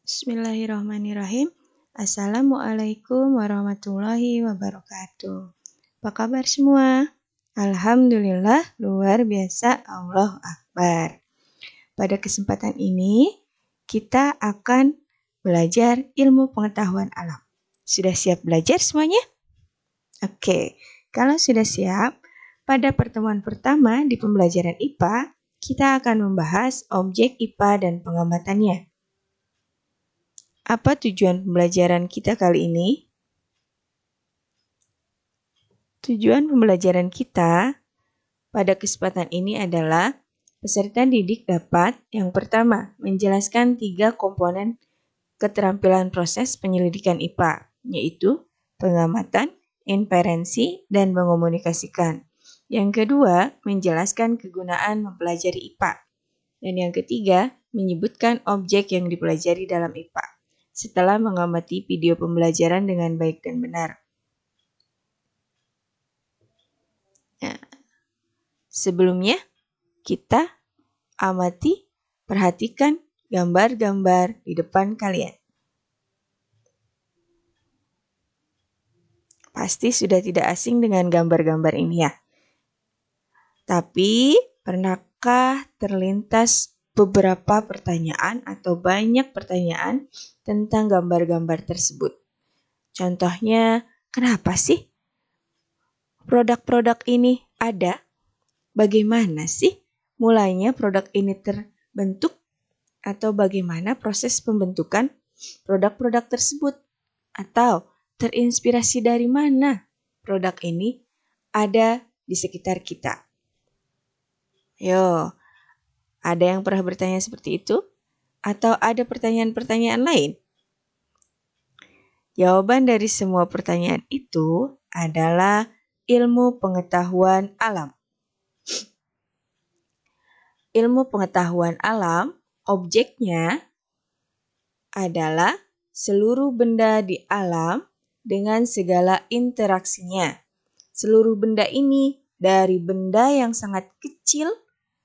Bismillahirrahmanirrahim. Assalamualaikum warahmatullahi wabarakatuh. Apa kabar semua? Alhamdulillah, luar biasa, Allahu Akbar. Pada kesempatan ini, kita akan belajar ilmu pengetahuan alam. Sudah siap belajar semuanya? Oke, kalau sudah siap, pada pertemuan pertama di pembelajaran IPA, kita akan membahas objek IPA dan pengamatannya. Apa tujuan pembelajaran kita kali ini? Tujuan pembelajaran kita pada kesempatan ini adalah peserta didik dapat yang pertama menjelaskan 3 komponen keterampilan proses penyelidikan IPA, yaitu pengamatan, inferensi, dan mengomunikasikan. Yang kedua, menjelaskan kegunaan mempelajari IPA. Dan yang ketiga, menyebutkan objek yang dipelajari dalam IPA. Setelah mengamati video pembelajaran dengan baik dan benar. Nah, sebelumnya kita perhatikan gambar-gambar di depan kalian. Pasti sudah tidak asing dengan gambar-gambar ini ya. Tapi, pernahkah terlintas beberapa pertanyaan atau banyak pertanyaan tentang gambar-gambar tersebut? Contohnya, kenapa sih produk-produk ini ada? Bagaimana sih mulainya produk ini terbentuk? Atau bagaimana proses pembentukan produk-produk tersebut? Atau terinspirasi dari mana produk ini ada di sekitar kita? Yo, ada yang pernah bertanya seperti itu? Atau ada pertanyaan-pertanyaan lain? Jawaban dari semua pertanyaan itu adalah ilmu pengetahuan alam. Ilmu pengetahuan alam, objeknya adalah seluruh benda di alam dengan segala interaksinya. Seluruh benda ini dari benda yang sangat kecil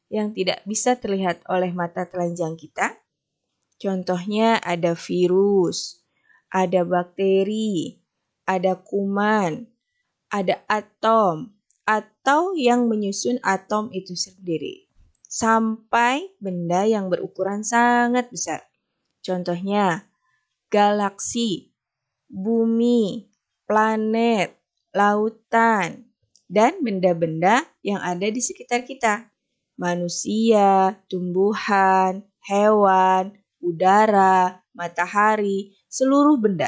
yang tidak bisa terlihat oleh mata telanjang kita. Contohnya ada virus, ada bakteri, ada kuman, ada atom, atau yang menyusun atom itu sendiri. Sampai benda yang berukuran sangat besar. Contohnya galaksi, bumi, planet, lautan, dan benda-benda yang ada di sekitar kita. Manusia, tumbuhan, hewan, udara, matahari, seluruh benda,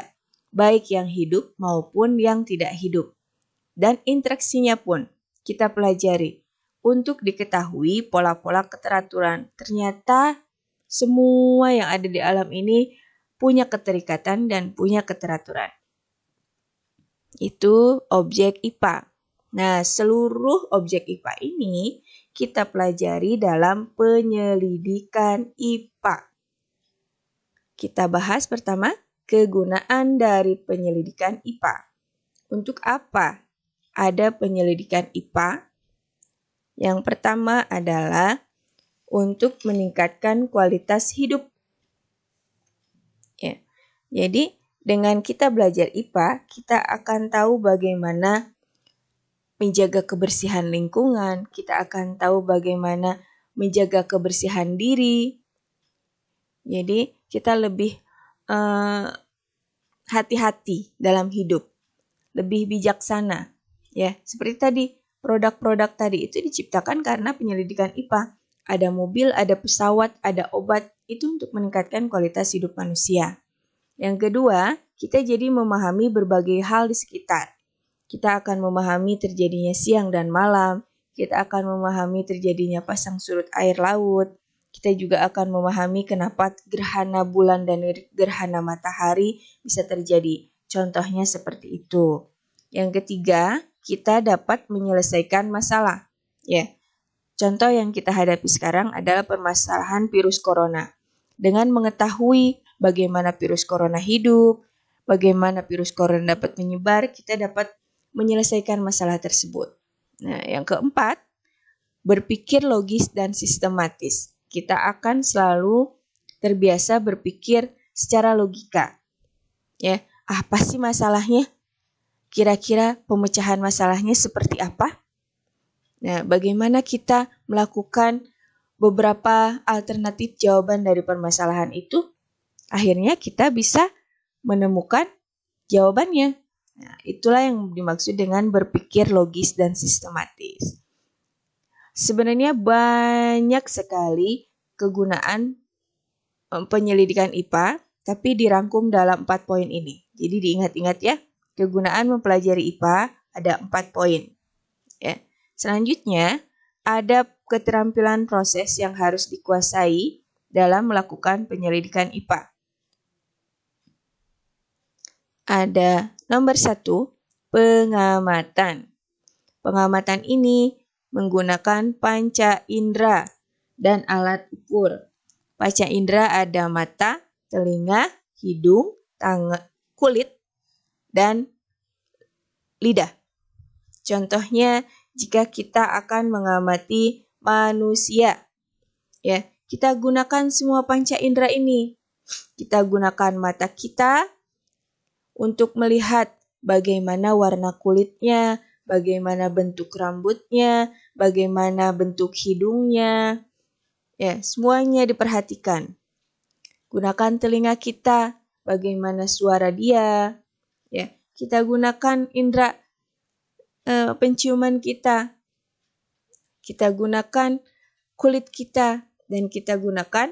baik yang hidup maupun yang tidak hidup. Dan interaksinya pun kita pelajari untuk diketahui pola-pola keteraturan. Ternyata semua yang ada di alam ini punya keterikatan dan punya keteraturan. Itu objek IPA. Nah, seluruh objek IPA ini kita pelajari dalam penyelidikan IPA. Kita bahas pertama, kegunaan dari penyelidikan IPA. Untuk apa ada penyelidikan IPA? Yang pertama adalah untuk meningkatkan kualitas hidup. Ya. Jadi, dengan kita belajar IPA, kita akan tahu bagaimana menjaga kebersihan lingkungan, kita akan tahu bagaimana menjaga kebersihan diri. Jadi, kita lebih hati-hati dalam hidup, lebih bijaksana. Ya, seperti tadi, produk-produk tadi itu diciptakan karena penyelidikan IPA. Ada mobil, ada pesawat, ada obat, itu untuk meningkatkan kualitas hidup manusia. Yang kedua, kita jadi memahami berbagai hal di sekitar. Kita akan memahami terjadinya siang dan malam, kita akan memahami terjadinya pasang surut air laut, kita juga akan memahami kenapa gerhana bulan dan gerhana matahari bisa terjadi. Contohnya seperti itu. Yang ketiga, kita dapat menyelesaikan masalah. Ya. Contoh yang kita hadapi sekarang adalah permasalahan virus corona. Dengan mengetahui bagaimana virus corona hidup, bagaimana virus corona dapat menyebar, kita dapat menyelesaikan masalah tersebut. Nah, yang keempat, berpikir logis dan sistematis. Kita akan selalu terbiasa berpikir secara logika. Ya, apa sih masalahnya? Kira-kira pemecahan masalahnya seperti apa? Nah, bagaimana kita melakukan beberapa alternatif jawaban dari permasalahan itu? Akhirnya kita bisa menemukan jawabannya. Nah, itulah yang dimaksud dengan berpikir logis dan sistematis. Sebenarnya banyak sekali kegunaan penyelidikan IPA, tapi dirangkum dalam 4 poin ini. Jadi diingat-ingat ya, kegunaan mempelajari IPA ada 4 poin. Ya. Selanjutnya, ada keterampilan proses yang harus dikuasai dalam melakukan penyelidikan IPA. Ada nomor 1, pengamatan. Pengamatan ini menggunakan panca indera dan alat ukur. Panca indera ada mata, telinga, hidung, kulit, dan lidah. Contohnya, jika kita akan mengamati manusia, ya, kita gunakan semua panca indera ini. Kita gunakan mata kita untuk melihat bagaimana warna kulitnya, bagaimana bentuk rambutnya, bagaimana bentuk hidungnya. Ya, semuanya diperhatikan. Gunakan telinga kita, bagaimana suara dia. Ya, kita gunakan indera penciuman kita. Kita gunakan kulit kita dan kita gunakan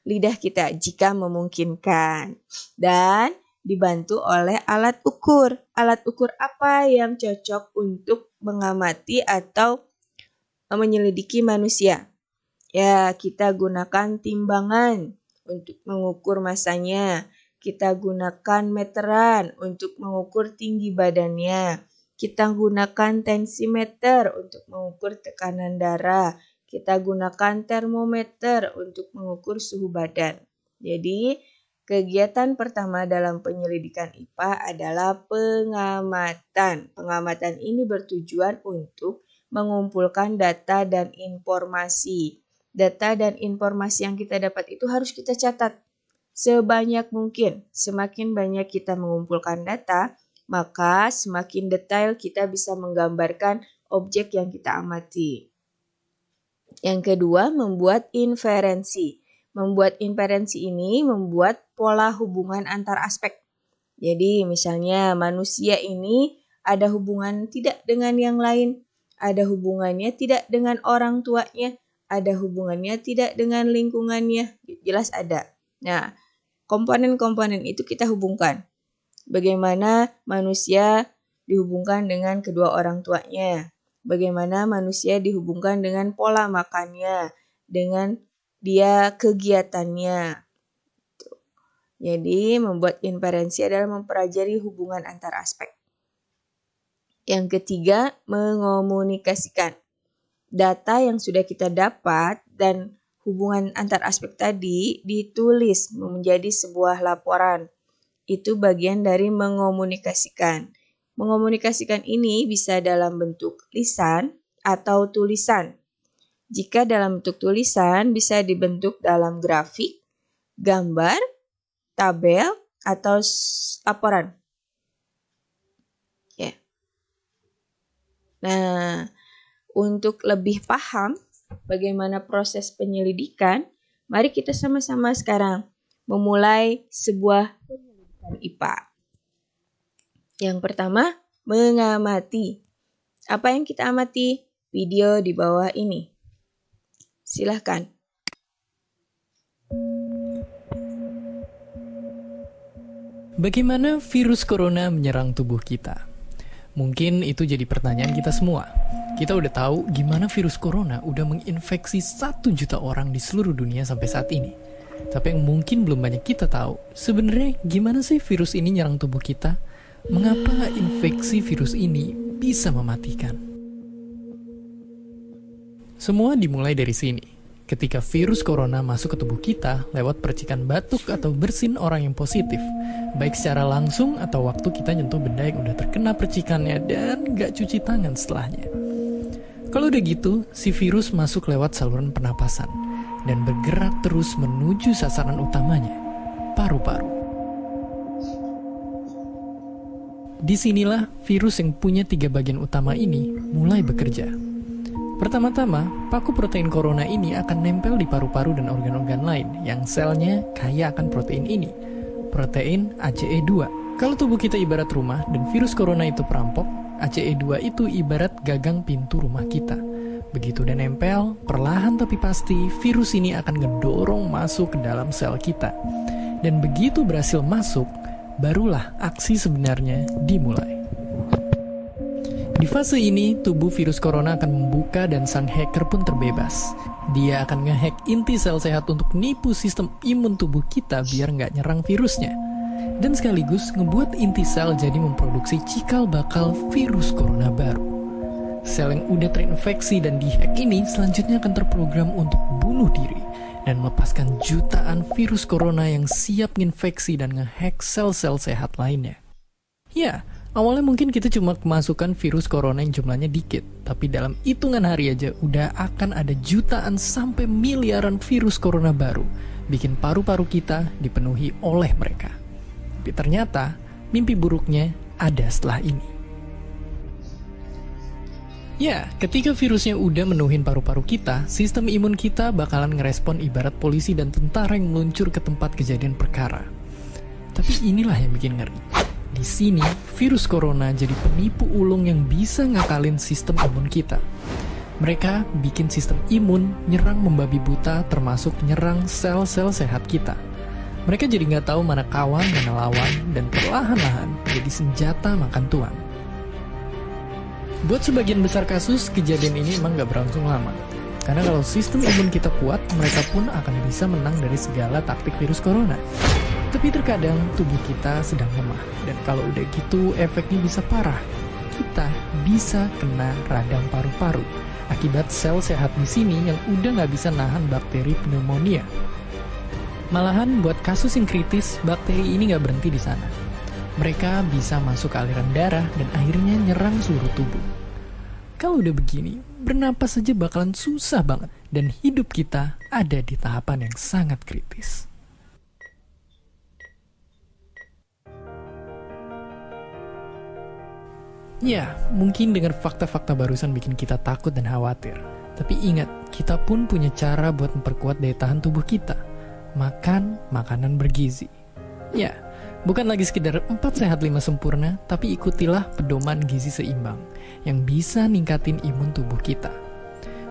lidah kita jika memungkinkan. Dan dibantu oleh alat ukur. Alat ukur apa yang cocok untuk mengamati atau menyelidiki manusia? Ya, kita gunakan timbangan untuk mengukur massanya. Kita gunakan meteran untuk mengukur tinggi badannya. Kita gunakan tensimeter untuk mengukur tekanan darah. Kita gunakan termometer untuk mengukur suhu badan. Jadi, kegiatan pertama dalam penyelidikan IPA adalah pengamatan. Pengamatan ini bertujuan untuk mengumpulkan data dan informasi. Data dan informasi yang kita dapat itu harus kita catat sebanyak mungkin. Semakin banyak kita mengumpulkan data, maka semakin detail kita bisa menggambarkan objek yang kita amati. Yang kedua, membuat inferensi. Membuat inferensi ini membuat pola hubungan antar aspek. Jadi misalnya manusia ini ada hubungan tidak dengan yang lain, ada hubungannya tidak dengan orang tuanya, ada hubungannya tidak dengan lingkungannya, jelas ada. Nah, komponen-komponen itu kita hubungkan. Bagaimana manusia dihubungkan dengan kedua orang tuanya, bagaimana manusia dihubungkan dengan pola makannya, dengan dia kegiatannya. Jadi, membuat inferensi adalah mempelajari hubungan antar aspek. Yang ketiga, mengomunikasikan. Data yang sudah kita dapat dan hubungan antar aspek tadi ditulis menjadi sebuah laporan. Itu bagian dari mengomunikasikan. Mengomunikasikan ini bisa dalam bentuk lisan atau tulisan. Jika dalam bentuk tulisan bisa dibentuk dalam grafik, gambar, tabel, atau laporan. Ya. Nah, untuk lebih paham bagaimana proses penyelidikan, mari kita sama-sama sekarang memulai sebuah penyelidikan IPA. Yang pertama, mengamati. Apa yang kita amati? Video di bawah ini. Silahkan. Bagaimana virus corona menyerang tubuh kita? Mungkin itu jadi pertanyaan kita semua. Kita udah tahu gimana virus corona udah menginfeksi 1 juta orang di seluruh dunia sampai saat ini. Tapi yang mungkin belum banyak kita tahu, sebenarnya gimana sih virus ini nyerang tubuh kita? Mengapa infeksi virus ini bisa mematikan? Semua dimulai dari sini. Ketika virus corona masuk ke tubuh kita lewat percikan batuk atau bersin orang yang positif, baik secara langsung atau waktu kita nyentuh benda yang udah terkena percikannya dan gak cuci tangan setelahnya. Kalau udah gitu, si virus masuk lewat saluran pernapasan dan bergerak terus menuju sasaran utamanya. paru-paru. Disinilah virus yang punya 3 bagian utama ini mulai bekerja. Pertama-tama, paku protein corona ini akan nempel di paru-paru dan organ-organ lain yang selnya kaya akan protein ini, protein ACE2. Kalau tubuh kita ibarat rumah dan virus corona itu perampok, ACE2 itu ibarat gagang pintu rumah kita. Begitu udah nempel, perlahan tapi pasti virus ini akan ngedorong masuk ke dalam sel kita. Dan begitu berhasil masuk, barulah aksi sebenarnya dimulai. Di fase ini, tubuh virus corona akan membuka dan sang hacker pun terbebas. Dia akan ngehack inti sel sehat untuk nipu sistem imun tubuh kita biar nggak nyerang virusnya. Dan sekaligus ngebuat inti sel jadi memproduksi cikal bakal virus corona baru. Sel yang udah terinfeksi dan dihack ini selanjutnya akan terprogram untuk bunuh diri dan melepaskan jutaan virus corona yang siap nginfeksi dan ngehack sel-sel sehat lainnya. Ya, awalnya mungkin kita cuma kemasukan virus corona yang jumlahnya dikit, tapi dalam hitungan hari aja udah akan ada jutaan sampai miliaran virus corona baru, bikin paru-paru kita dipenuhi oleh mereka. Tapi ternyata, mimpi buruknya ada setelah ini. Ya, ketika virusnya udah menuhin paru-paru kita, sistem imun kita bakalan ngerespon ibarat polisi dan tentara yang meluncur ke tempat kejadian perkara. Tapi inilah yang bikin ngeri. Di sini, virus corona jadi penipu ulung yang bisa ngakalin sistem imun kita. Mereka bikin sistem imun nyerang membabi buta termasuk nyerang sel-sel sehat kita. Mereka jadi nggak tahu mana kawan, mana lawan, dan perlahan-lahan jadi senjata makan tuan. Buat sebagian besar kasus, kejadian ini emang gak berlangsung lama. Karena kalau sistem imun kita kuat, mereka pun akan bisa menang dari segala taktik virus corona. Tapi terkadang tubuh kita sedang lemah. Dan kalau udah gitu, efeknya bisa parah. Kita bisa kena radang paru-paru. Akibat sel sehat di sini yang udah gak bisa nahan bakteri pneumonia. Malahan buat kasus yang kritis, bakteri ini gak berhenti di sana. Mereka bisa masuk ke aliran darah dan akhirnya nyerang seluruh tubuh. Kalau udah begini, bernapas saja bakalan susah banget dan hidup kita ada di tahapan yang sangat kritis. Ya, mungkin dengan fakta-fakta barusan bikin kita takut dan khawatir. Tapi ingat, kita pun punya cara buat memperkuat daya tahan tubuh kita. Makan makanan bergizi. Ya, bukan lagi sekedar 4 sehat 5 sempurna, tapi ikutilah pedoman gizi seimbang yang bisa ningkatin imun tubuh kita.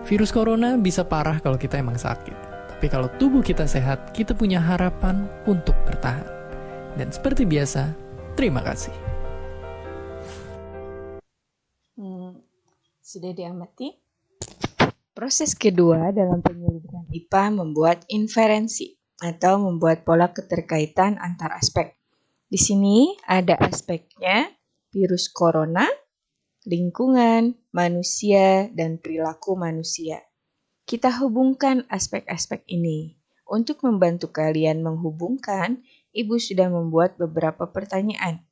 Virus corona bisa parah kalau kita emang sakit, tapi kalau tubuh kita sehat, kita punya harapan untuk bertahan. Dan seperti biasa, terima kasih. Sudah diamati? Proses kedua dalam penyelidikan IPA membuat inferensi atau membuat pola keterkaitan antar aspek. Di sini ada aspeknya virus corona, lingkungan, manusia, dan perilaku manusia. Kita hubungkan aspek-aspek ini. Untuk membantu kalian menghubungkan, Ibu sudah membuat beberapa pertanyaan.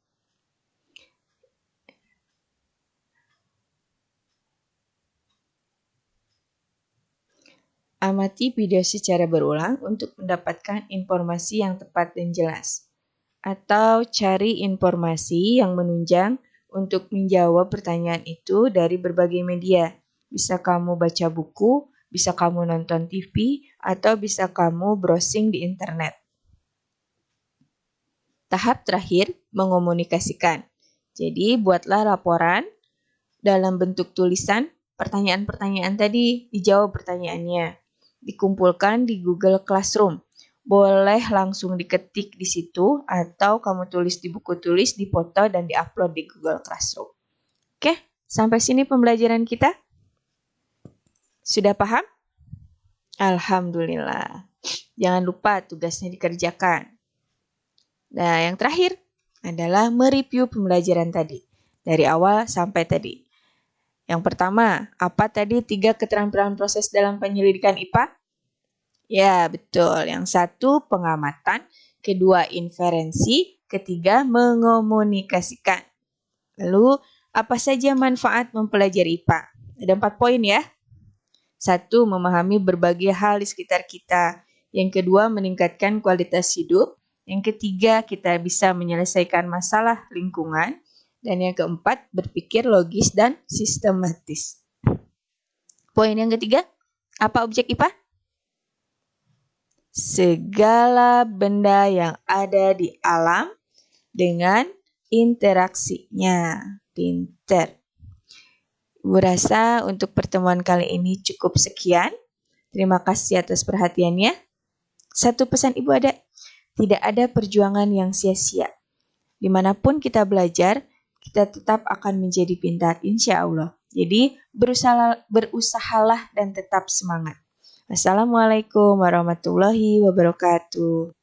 Amati video secara berulang untuk mendapatkan informasi yang tepat dan jelas. Atau cari informasi yang menunjang untuk menjawab pertanyaan itu dari berbagai media. Bisa kamu baca buku, bisa kamu nonton TV, atau bisa kamu browsing di internet. Tahap terakhir, mengomunikasikan. Jadi, buatlah laporan dalam bentuk tulisan, pertanyaan-pertanyaan tadi, dijawab pertanyaannya. Dikumpulkan di Google Classroom. Boleh langsung diketik di situ atau kamu tulis di buku tulis, dipoto dan diupload di Google Classroom. Oke, sampai sini pembelajaran kita. Sudah paham? Alhamdulillah. Jangan lupa tugasnya dikerjakan. Nah, yang terakhir adalah mereview pembelajaran tadi. Dari awal sampai tadi. Yang pertama, apa tadi 3 keterampilan proses dalam penyelidikan IPA? Ya, betul. Yang satu, pengamatan. Kedua, inferensi. Ketiga, mengomunikasikan. Lalu, apa saja manfaat mempelajari IPA? Ada 4 poin ya. 1, memahami berbagai hal di sekitar kita. Yang kedua, meningkatkan kualitas hidup. Yang ketiga, kita bisa menyelesaikan masalah lingkungan. Dan yang keempat, berpikir logis dan sistematis. Poin yang ketiga, apa objek IPA? Segala benda yang ada di alam dengan interaksinya. Pinter. Ibu rasa untuk pertemuan kali ini cukup sekian. Terima kasih atas perhatiannya. Satu pesan Ibu ada, tidak ada perjuangan yang sia-sia. Dimanapun kita belajar, kita tetap akan menjadi pintar, insya Allah. Jadi berusahalah dan tetap semangat. Assalamualaikum warahmatullahi wabarakatuh.